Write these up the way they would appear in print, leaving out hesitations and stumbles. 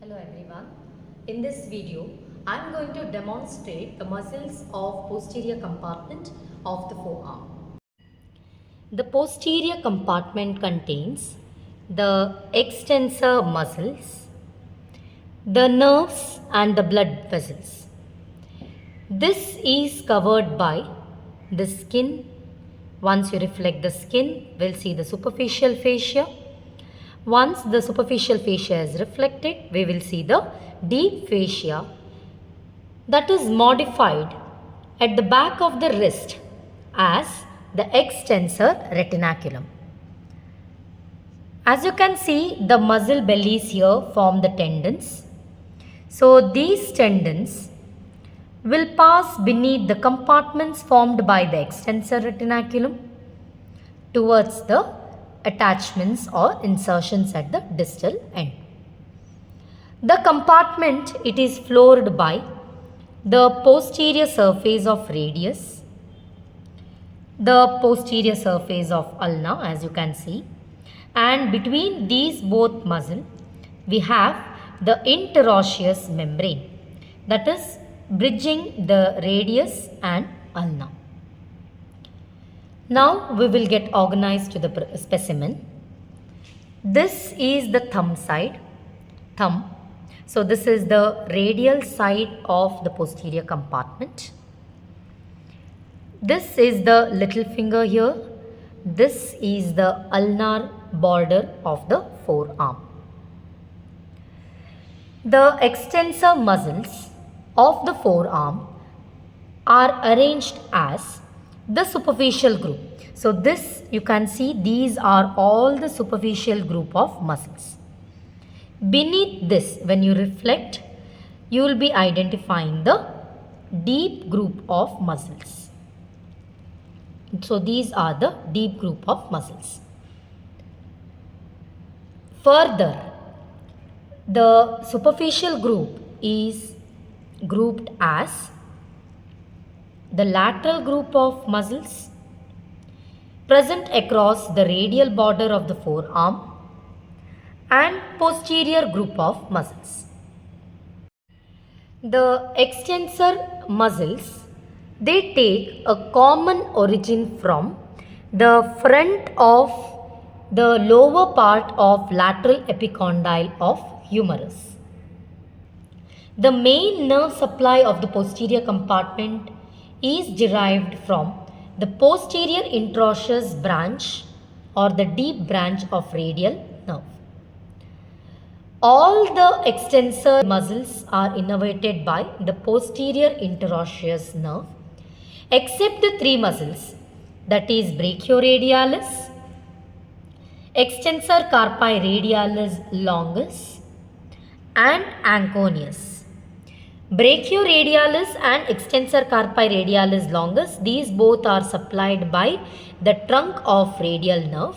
Hello everyone. In this video, I am going to demonstrate the muscles of posterior compartment of the forearm. The posterior compartment contains the extensor muscles, the nerves and the blood vessels. This is covered by the skin. Once you reflect the skin, we'll see the superficial fascia. Once the superficial fascia is reflected, we will see the deep fascia that is modified at the back of the wrist as the extensor retinaculum. As you can see, the muscle bellies here form the tendons. So these tendons will pass beneath the compartments formed by the extensor retinaculum towards the attachments or insertions at the distal end. The compartment, it is floored by the posterior surface of radius, the posterior surface of ulna, as you can see, and between these both muscle we have the interosseous membrane, that is bridging the radius and ulna. Now we will get organized to the specimen. This is the thumb side, thumb. So this is the radial side of the posterior compartment. This is the little finger here. This is the ulnar border of the forearm. The extensor muscles of the forearm are arranged as the superficial group. So this, you can see, these are all the superficial group of muscles. Beneath this, when you reflect, you will be identifying the deep group of muscles. So these are the deep group of muscles. Further, the superficial group is grouped as the lateral group of muscles present across the radial border of the forearm and posterior group of muscles. The extensor muscles, they take a common origin from the front of the lower part of lateral epicondyle of humerus. The main nerve supply of the posterior compartment is derived from the posterior interosseous branch or the deep branch of radial nerve. All the extensor muscles are innervated by the posterior interosseous nerve except the three muscles, that is brachioradialis, extensor carpi radialis longus and anconeus. Brachioradialis and extensor carpi radialis longus, these both are supplied by the trunk of radial nerve,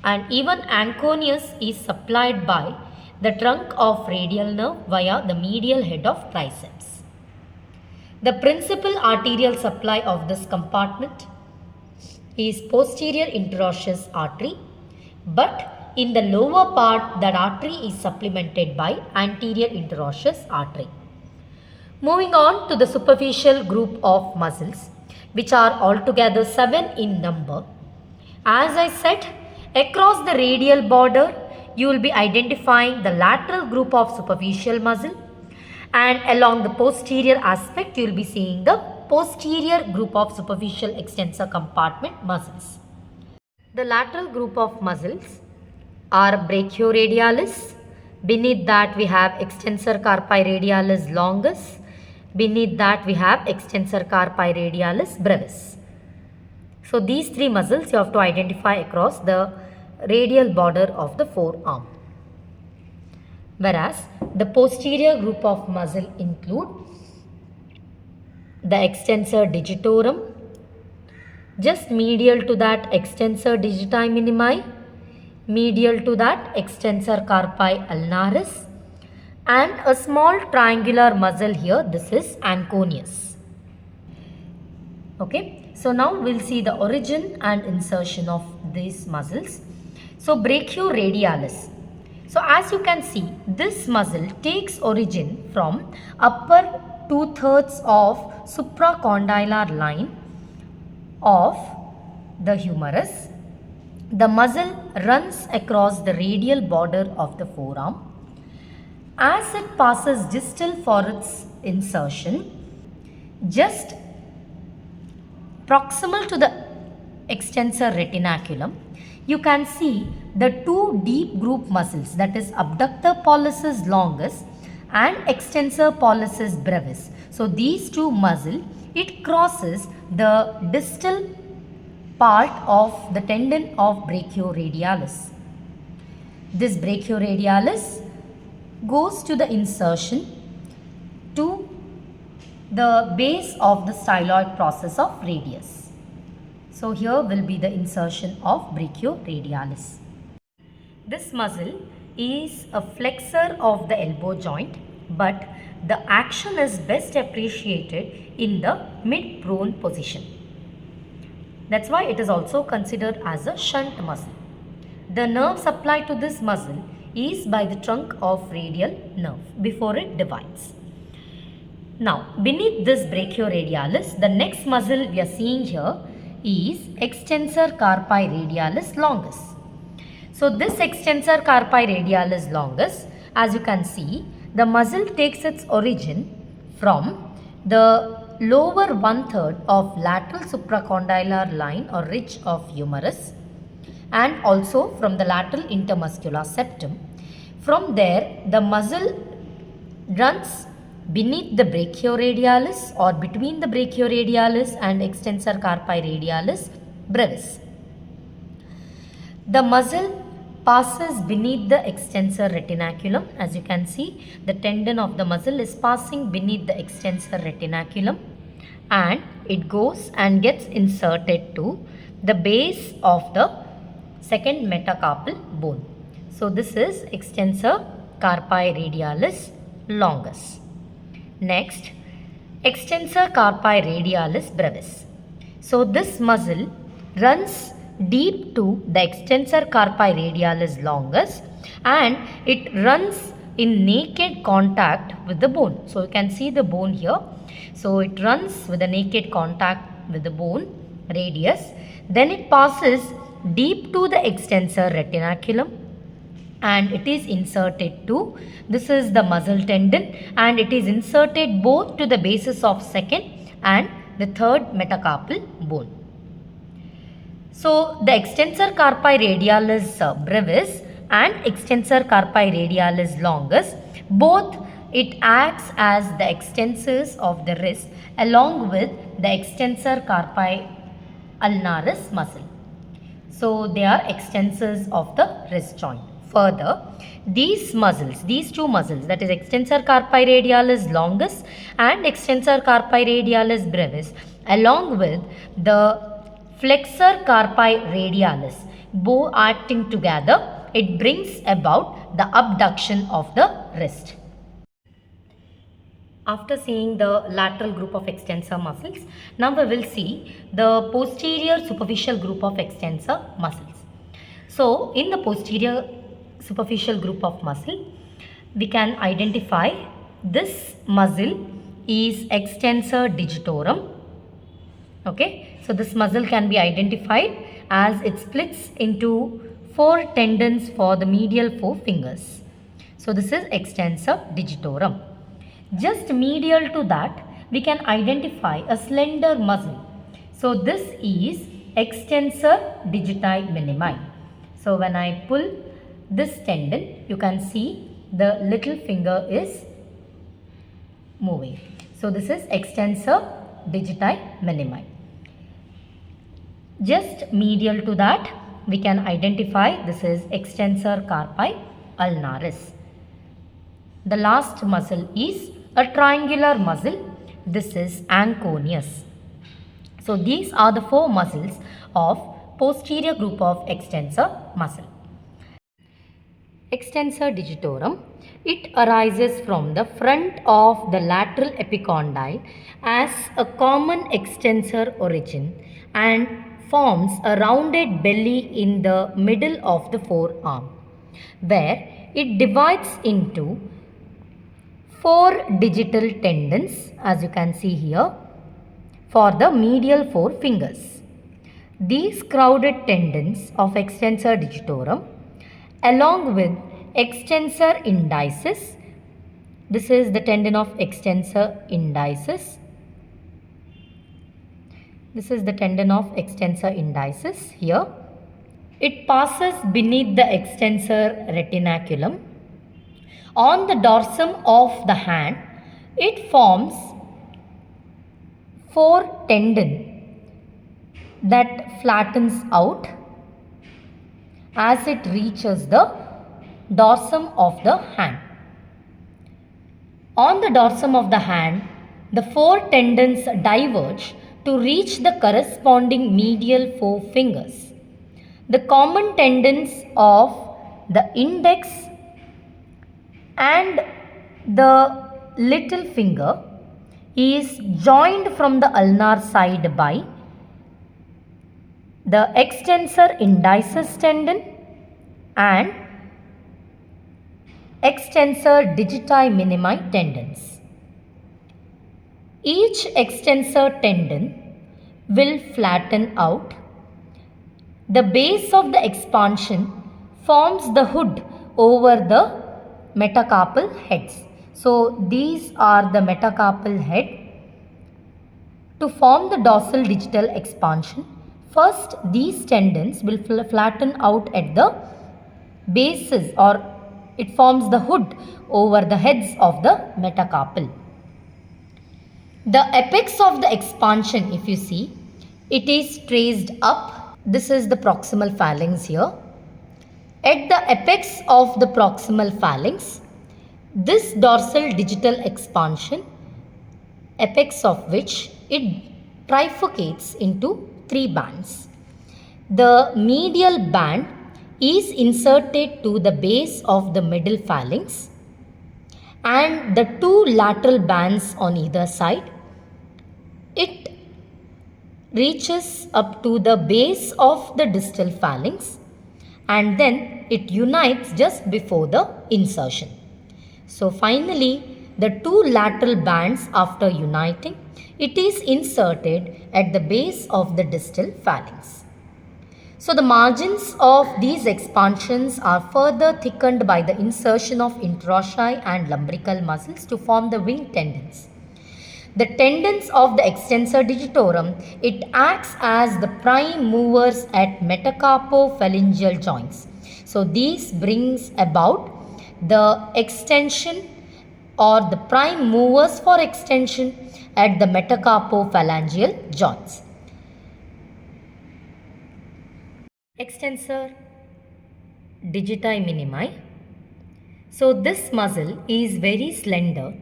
and even anconeus is supplied by the trunk of radial nerve via the medial head of triceps. The principal arterial supply of this compartment is posterior interosseous artery, but in the lower part, that artery is supplemented by anterior interosseous artery. Moving on to the superficial group of muscles, which are altogether 7 in number. As I said, across the radial border, you will be identifying the lateral group of superficial muscle, and along the posterior aspect, you will be seeing the posterior group of superficial extensor compartment muscles. The lateral group of muscles are brachioradialis. Beneath that we have extensor carpi radialis longus. Beneath that we have extensor carpi radialis brevis. So these three muscles you have to identify across the radial border of the forearm. Whereas the posterior group of muscle include the extensor digitorum, just medial to that extensor digiti minimi, medial to that extensor carpi ulnaris, and a small triangular muscle here, this is anconeus. Okay, so now we'll see the origin and insertion of these muscles. So brachioradialis, So as you can see, this muscle takes origin from upper 2/3 of supracondylar line of the humerus. The muscle runs across the radial border of the forearm. As it passes distal for its insertion, just proximal to the extensor retinaculum, you can see the two deep groove muscles, that is abductor pollicis longus and extensor pollicis brevis. So these two muscles, it crosses the distal part of the tendon of brachioradialis. This brachioradialis goes to the insertion to the base of the styloid process of radius. So here will be the insertion of brachioradialis. This muscle is a flexor of the elbow joint, but the action is best appreciated in the mid-prone position. That's why it is also considered as a shunt muscle. The nerve supplied to this muscle is by the trunk of radial nerve before it divides. Now, beneath this brachioradialis, the next muscle we are seeing here is extensor carpi radialis longus. So this extensor carpi radialis longus, as you can see, the muscle takes its origin from the lower 1/3 of lateral supracondylar line or ridge of humerus, and also from the lateral intermuscular septum. From there, the muscle runs beneath the brachioradialis or between the brachioradialis and extensor carpi radialis brevis. The muscle passes beneath the extensor retinaculum. As you can see, the tendon of the muscle is passing beneath the extensor retinaculum, and it goes and gets inserted to the base of the second metacarpal bone. So this is extensor carpi radialis longus. Next, extensor carpi radialis brevis. So this muscle runs deep to the extensor carpi radialis longus, and it runs in naked contact with the bone. So you can see the bone here. So it runs with a naked contact with the bone radius. Then it passes deep to the extensor retinaculum, and it is inserted to, this is the muscle tendon, and it is inserted both to the bases of second and the third metacarpal bone. So the extensor carpi radialis brevis and extensor carpi radialis longus, both it acts as the extensors of the wrist along with the extensor carpi ulnaris muscle. So they are extensors of the wrist joint. Further, these muscles, these two muscles, that is extensor carpi radialis longus and extensor carpi radialis brevis, along with the flexor carpi radialis, both acting together, it brings about the abduction of the wrist. After seeing the lateral group of extensor muscles, now we will see the posterior superficial group of extensor muscles. So in the posterior superficial group of muscle, we can identify this muscle is extensor digitorum. Okay, so this muscle can be identified as it splits into 4 tendons for the medial 4 fingers. So this is extensor digitorum. Just medial to that, we can identify a slender muscle. So this is extensor digiti minimi. So when I pull this tendon, you can see the little finger is moving. So this is extensor digiti minimi. Just medial to that, we can identify this is extensor carpi ulnaris. The last muscle is a triangular muscle. This is anconeus. So these are the 4 muscles of posterior group of extensor muscle. Extensor digitorum, it arises from the front of the lateral epicondyle as a common extensor origin and forms a rounded belly in the middle of the forearm. where it divides into 4 digital tendons, as you can see here, for the medial 4 fingers. These crowded tendons of extensor digitorum along with extensor indicis, this is the tendon of extensor indicis, this is the tendon of extensor indicis here. It passes beneath the extensor retinaculum. On the dorsum of the hand, it forms 4 tendon that flattens out as it reaches the dorsum of the hand. On the dorsum of the hand, the 4 tendons diverge to reach the corresponding medial 4 fingers. The common tendons of the index and the little finger is joined from the ulnar side by the extensor indicis tendon and extensor digiti minimi tendons. Each extensor tendon will flatten out. The base of the expansion forms the hood over the metacarpal heads. So these are the metacarpal head. To form the dorsal digital expansion, first these tendons will flatten out at the bases, or it forms the hood over the heads of the metacarpal. The apex of the expansion, if you see, it is traced up. This is the proximal phalanx here. At the apex of the proximal phalanx, this dorsal digital expansion, apex of which it trifurcates into 3 bands. The medial band is inserted to the base of the middle phalanx, and the 2 lateral bands on either side. It reaches up to the base of the distal phalanx, and then it unites just before the insertion. So finally, the 2 lateral bands, after uniting, it is inserted at the base of the distal phalanx. So the margins of these expansions are further thickened by the insertion of interossei and lumbrical muscles to form the wing tendons. The tendons of the extensor digitorum, it acts as the prime movers at metacarpophalangeal joints. So these brings about the extension or the prime movers for extension at the metacarpophalangeal joints. Extensor digiti minimi. So this muscle is very slender.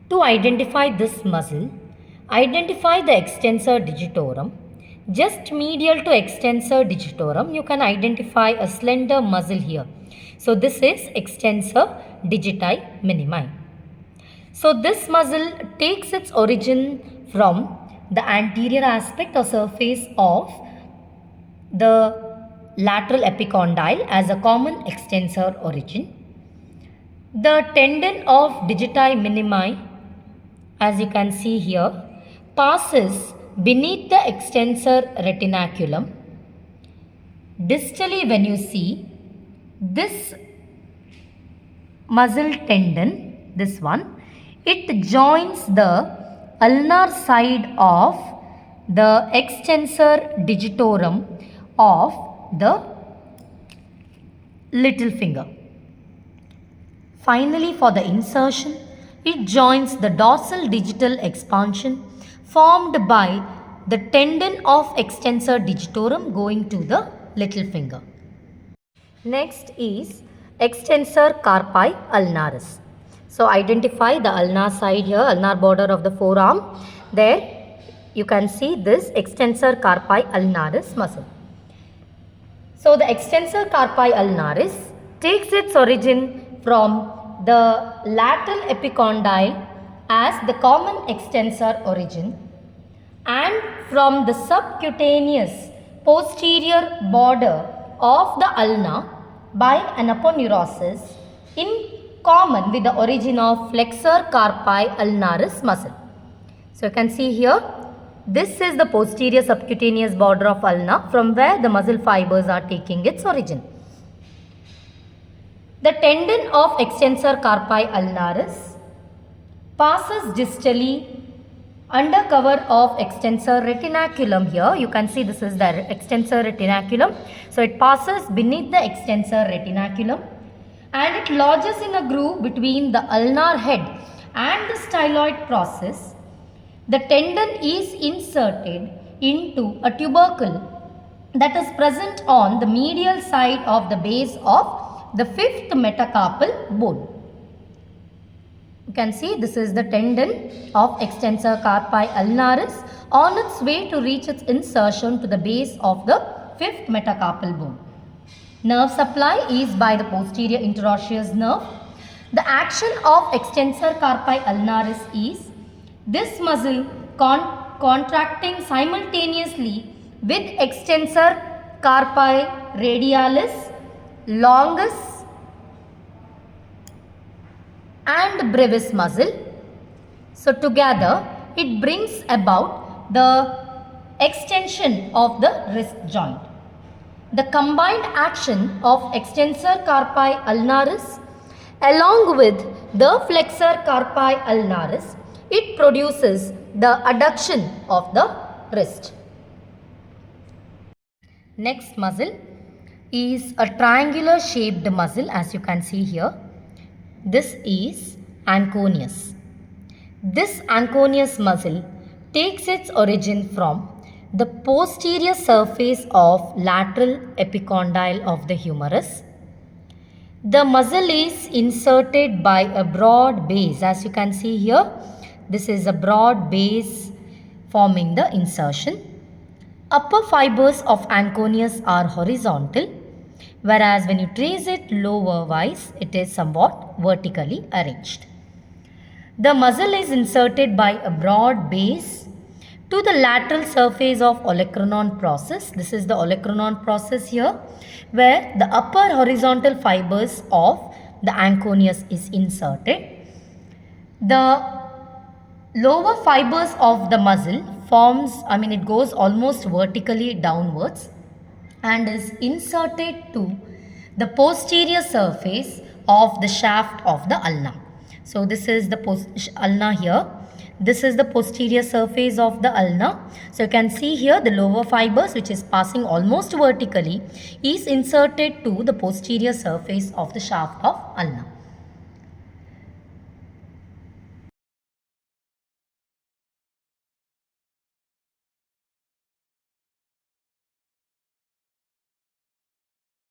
To identify this muscle, identify the extensor digitorum. Just medial to extensor digitorum, you can identify a slender muscle here. So this is extensor digiti minimi. So this muscle takes its origin from the anterior aspect or surface of the lateral epicondyle as a common extensor origin. The tendon of digiti minimi, as you can see here, passes beneath the extensor retinaculum. Distally, when you see this muscle tendon, this one, it joins the ulnar side of the extensor digitorum of the little finger. Finally, for the insertion, it joins the dorsal digital expansion formed by the tendon of extensor digitorum going to the little finger. Next is extensor carpi ulnaris. So identify the ulnar side here, ulnar border of the forearm. There you can see this extensor carpi ulnaris muscle. So the extensor carpi ulnaris takes its origin from the lateral epicondyle as the common extensor origin, and from the subcutaneous posterior border of the ulna by an aponeurosis in common with the origin of flexor carpi ulnaris muscle. So you can see here, this is the posterior subcutaneous border of ulna from where the muscle fibers are taking its origin. The tendon of extensor carpi ulnaris passes distally under cover of extensor retinaculum. Here you can see this is the extensor retinaculum. So it passes beneath the extensor retinaculum and it lodges in a groove between the ulnar head and the styloid process. The tendon is inserted into a tubercle that is present on the medial side of the base of the fifth metacarpal bone. You can see this is the tendon of extensor carpi ulnaris on its way to reach its insertion to the base of the fifth metacarpal bone. Nerve supply is by the posterior interosseous nerve. The action of extensor carpi ulnaris is this muscle contracting simultaneously with extensor carpi radialis, longus and brevis muscle. So together it brings about the extension of the wrist joint. The combined action of extensor carpi ulnaris along with the flexor carpi ulnaris, it produces the adduction of the wrist. Next muscle is a triangular shaped muscle, as you can see here. This is anconeus. This anconeus muscle takes its origin from the posterior surface of lateral epicondyle of the humerus. The muscle is inserted by a broad base, as you can see here. This is a broad base forming the insertion. Upper fibers of anconeus are horizontal, whereas when you trace it lower wise, it is somewhat vertically arranged. The muscle is inserted by a broad base to the lateral surface of olecranon process. This is the olecranon process here, where the upper horizontal fibers of the anconeus is inserted. The lower fibers of the muscle it goes almost vertically downwards and is inserted to the posterior surface of the shaft of the ulna. So this is the ulna here. This is the posterior surface of the ulna. So you can see here the lower fibers, which is passing almost vertically, is inserted to the posterior surface of the shaft of ulna.